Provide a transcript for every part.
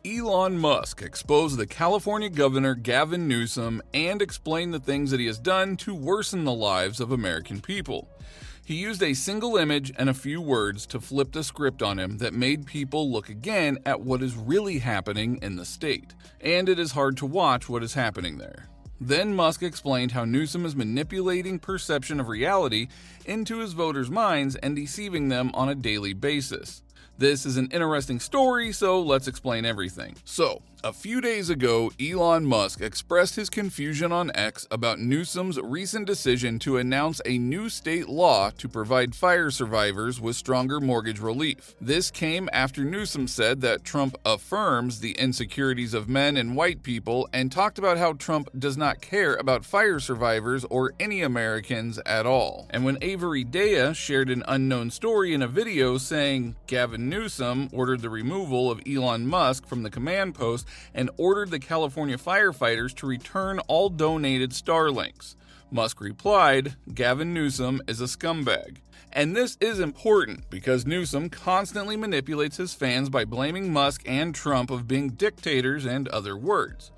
Elon Musk exposed the California Governor Gavin Newsom and explained the things that he has done to worsen the lives of American people. He used a single image and a few words to flip the script on him that made people look again at what is really happening in the state. And it is hard to watch what is happening there. Then Musk explained how Newsom is manipulating perception of reality into his voters' minds and deceiving them on a daily basis. This is an interesting story, so let's explain everything. So, a few days ago, Elon Musk expressed his confusion on X about Newsom's recent decision to announce a new state law to provide fire survivors with stronger mortgage relief. This came after Newsom said that Trump affirms the insecurities of men and white people and talked about how Trump does not care about fire survivors or any Americans at all. And when Avery Dea shared an unknown story in a video saying Gavin Newsom ordered the removal of Elon Musk from the command post and ordered the California firefighters to return all donated Starlinks, Musk replied, "Gavin Newsom is a scumbag." And this is important because Newsom constantly manipulates his fans by blaming Musk and Trump of being dictators and other words.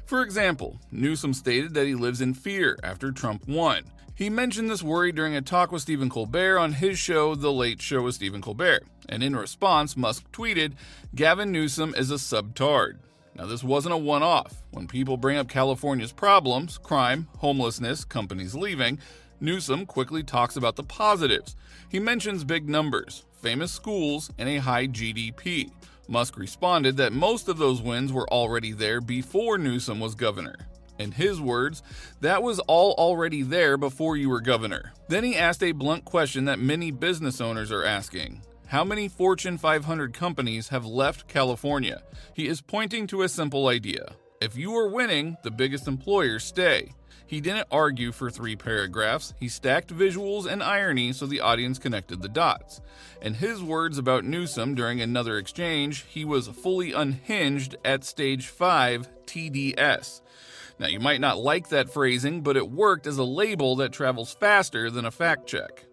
For example, Newsom stated that he lives in fear after Trump won. He mentioned this worry during a talk with Stephen Colbert on his show, The Late Show with Stephen Colbert. And in response, Musk tweeted, "Gavin Newsom is a subtard." Now, this wasn't a one-off. When people bring up California's problems, crime, homelessness, companies leaving, Newsom quickly talks about the positives. He mentions big numbers, famous schools, and a high GDP. Musk responded that most of those wins were already there before Newsom was governor. In his words, that was all already there before you were governor. Then he asked a blunt question that many business owners are asking. How many Fortune 500 companies have left California? He is pointing to a simple idea. If you are winning, the biggest employers stay. He didn't argue for 3 paragraphs. He stacked visuals and irony so the audience connected the dots. In his words about Newsom during another exchange, he was fully unhinged at stage 5 TDS. Now, you might not like that phrasing, but it worked as a label that travels faster than a fact check.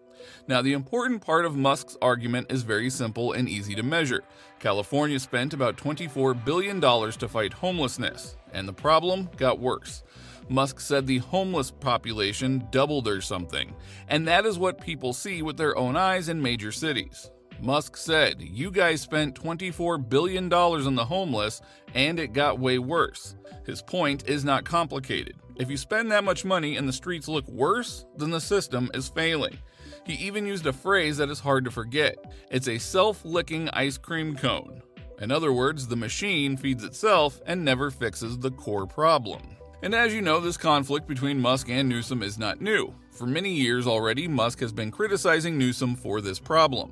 Now, the important part of Musk's argument is very simple and easy to measure. California spent about $24 billion to fight homelessness, and the problem got worse. Musk said the homeless population doubled or something, and that is what people see with their own eyes in major cities. Musk said, "You guys spent $24 billion on the homeless, and it got way worse." His point is not complicated. If you spend that much money and the streets look worse, then the system is failing. He even used a phrase that is hard to forget. It's a self-licking ice cream cone. In other words, the machine feeds itself and never fixes the core problem. And as you know, this conflict between Musk and Newsom is not new. For many years already, Musk has been criticizing Newsom for this problem.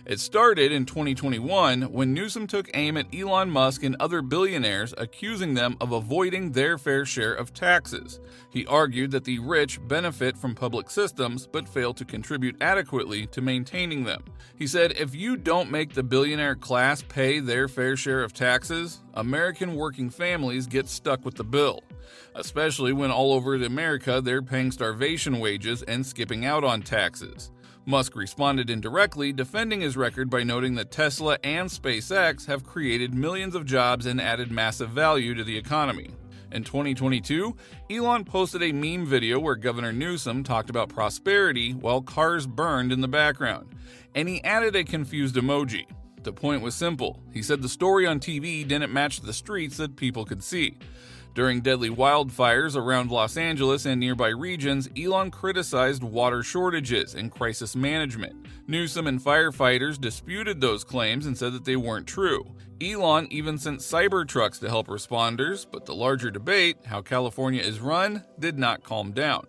It started in 2021 when Newsom took aim at Elon Musk and other billionaires, accusing them of avoiding their fair share of taxes. He argued that the rich benefit from public systems but fail to contribute adequately to maintaining them. He said, "If you don't make the billionaire class pay their fair share of taxes, American working families get stuck with the bill, especially when all over America they're paying starvation wages and skipping out on taxes." Musk responded indirectly, defending his record by noting that Tesla and SpaceX have created millions of jobs and added massive value to the economy. In 2022, Elon posted a meme video where Governor Newsom talked about prosperity while cars burned in the background, and he added a confused emoji. The point was simple. He said the story on TV didn't match the streets that people could see. During deadly wildfires around Los Angeles and nearby regions, Elon criticized water shortages and crisis management. Newsom and firefighters disputed those claims and said that they weren't true. Elon even sent cyber trucks to help responders, but the larger debate, how California is run, did not calm down.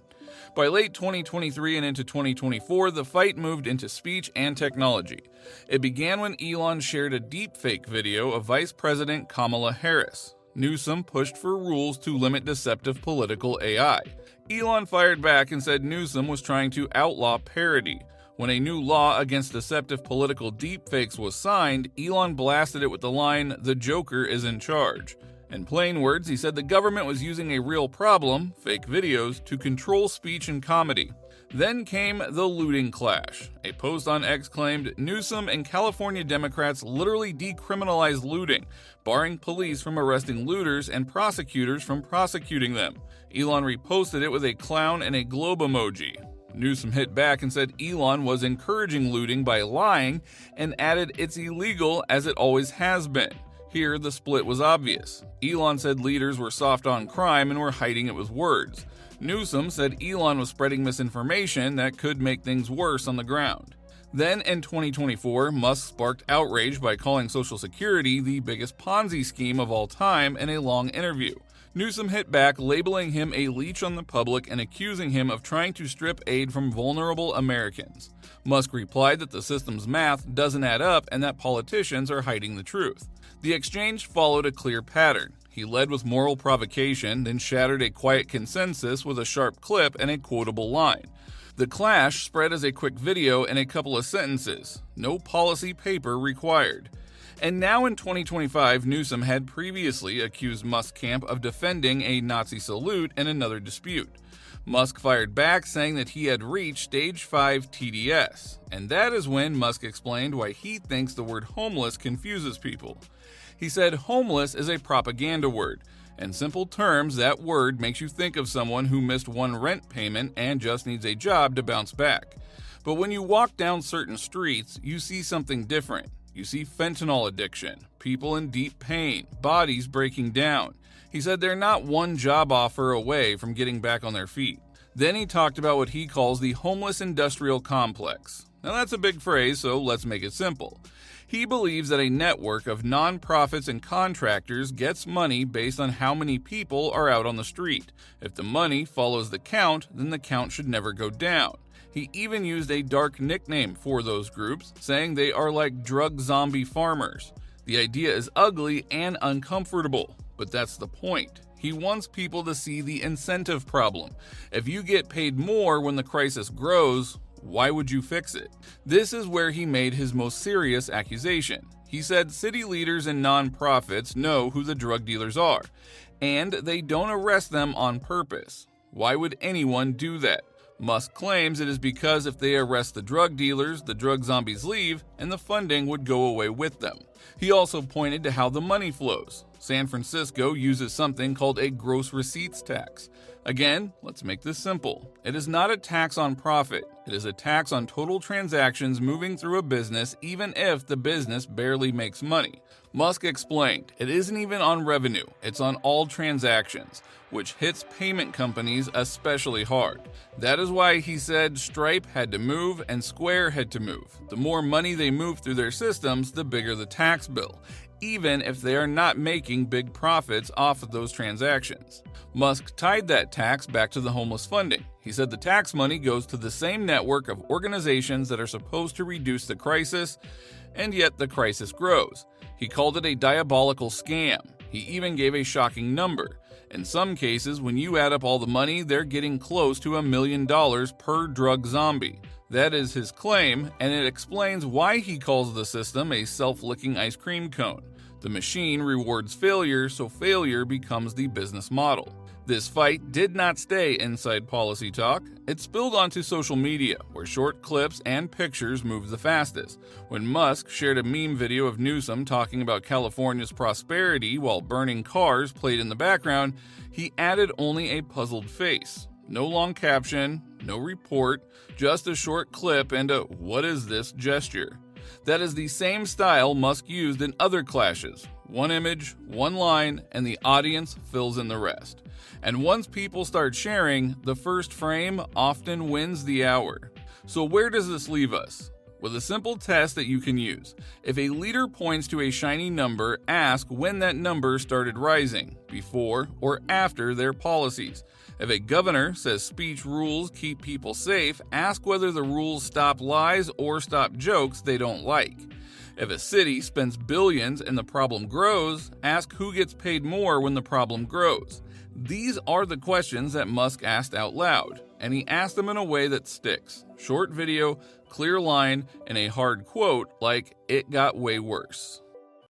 By late 2023 and into 2024, the fight moved into speech and technology. It began when Elon shared a deepfake video of Vice President Kamala Harris. Newsom pushed for rules to limit deceptive political AI. Elon fired back and said Newsom was trying to outlaw parody. When a new law against deceptive political deepfakes was signed, Elon blasted it with the line, "The Joker is in charge." In plain words, he said the government was using a real problem, fake videos, to control speech and comedy. Then came the looting clash. A post on X claimed Newsom and California Democrats literally decriminalized looting, barring police from arresting looters and prosecutors from prosecuting them. Elon reposted it with a clown and a globe emoji. Newsom hit back and said Elon was encouraging looting by lying and added it's illegal as it always has been. Here, the split was obvious. Elon said leaders were soft on crime and were hiding it with words. Newsom said Elon was spreading misinformation that could make things worse on the ground. Then in 2024, Musk sparked outrage by calling Social Security the biggest Ponzi scheme of all time in a long interview. Newsom hit back, labeling him a leech on the public and accusing him of trying to strip aid from vulnerable Americans. Musk replied that the system's math doesn't add up and that politicians are hiding the truth. The exchange followed a clear pattern. He led with moral provocation, then shattered a quiet consensus with a sharp clip and a quotable line. The clash spread as a quick video and a couple of sentences. No policy paper required. And now in 2025, Newsom had previously accused Musk's camp of defending a Nazi salute in another dispute. Musk fired back, saying that he had reached stage 5 TDS, and that is when Musk explained why he thinks the word homeless confuses people. He said homeless is a propaganda word. In simple terms, that word makes you think of someone who missed one rent payment and just needs a job to bounce back. But when you walk down certain streets, you see something different. You see fentanyl addiction, people in deep pain, bodies breaking down. He said they're not one job offer away from getting back on their feet. Then he talked about what he calls the homeless industrial complex. Now that's a big phrase, so let's make it simple. He believes that a network of nonprofits and contractors gets money based on how many people are out on the street. If the money follows the count, then the count should never go down. He even used a dark nickname for those groups, saying they are like drug zombie farmers. The idea is ugly and uncomfortable, but that's the point. He wants people to see the incentive problem. If you get paid more when the crisis grows, why would you fix it? This is where he made his most serious accusation. He said city leaders and nonprofits know who the drug dealers are, and they don't arrest them on purpose. Why would anyone do that? Musk claims it is because if they arrest the drug dealers, the drug zombies leave, and the funding would go away with them. He also pointed to how the money flows. San Francisco uses something called a gross receipts tax. Again, let's make this simple. It is not a tax on profit. It is a tax on total transactions moving through a business even if the business barely makes money. Musk explained, it isn't even on revenue, it's on all transactions, which hits payment companies especially hard. That is why he said Stripe had to move and Square had to move. The more money they move through their systems, the bigger the tax bill, even if they are not making big profits off of those transactions. Musk tied that tax back to the homeless funding. He said the tax money goes to the same network of organizations that are supposed to reduce the crisis, and yet the crisis grows. He called it a diabolical scam. He even gave a shocking number. In some cases, when you add up all the money, they're getting close to $1 million per drug zombie. That is his claim, and it explains why he calls the system a self-licking ice cream cone. The machine rewards failure, so failure becomes the business model. This fight did not stay inside policy talk. It spilled onto social media, where short clips and pictures moved the fastest. When Musk shared a meme video of Newsom talking about California's prosperity while burning cars played in the background, he added only a puzzled face. No long caption, no report, just a short clip and a "what is this" gesture. That is the same style Musk used in other clashes. One image, one line, and the audience fills in the rest. And once people start sharing, the first frame often wins the hour. So where does this leave us? With a simple test that you can use. If a leader points to a shiny number, ask when that number started rising, before or after their policies. If a governor says speech rules keep people safe, ask whether the rules stop lies or stop jokes they don't like. If a city spends billions and the problem grows, ask who gets paid more when the problem grows. These are the questions that Musk asked out loud, and he asked them in a way that sticks. Short video, clear line, and a hard quote like, "It got way worse."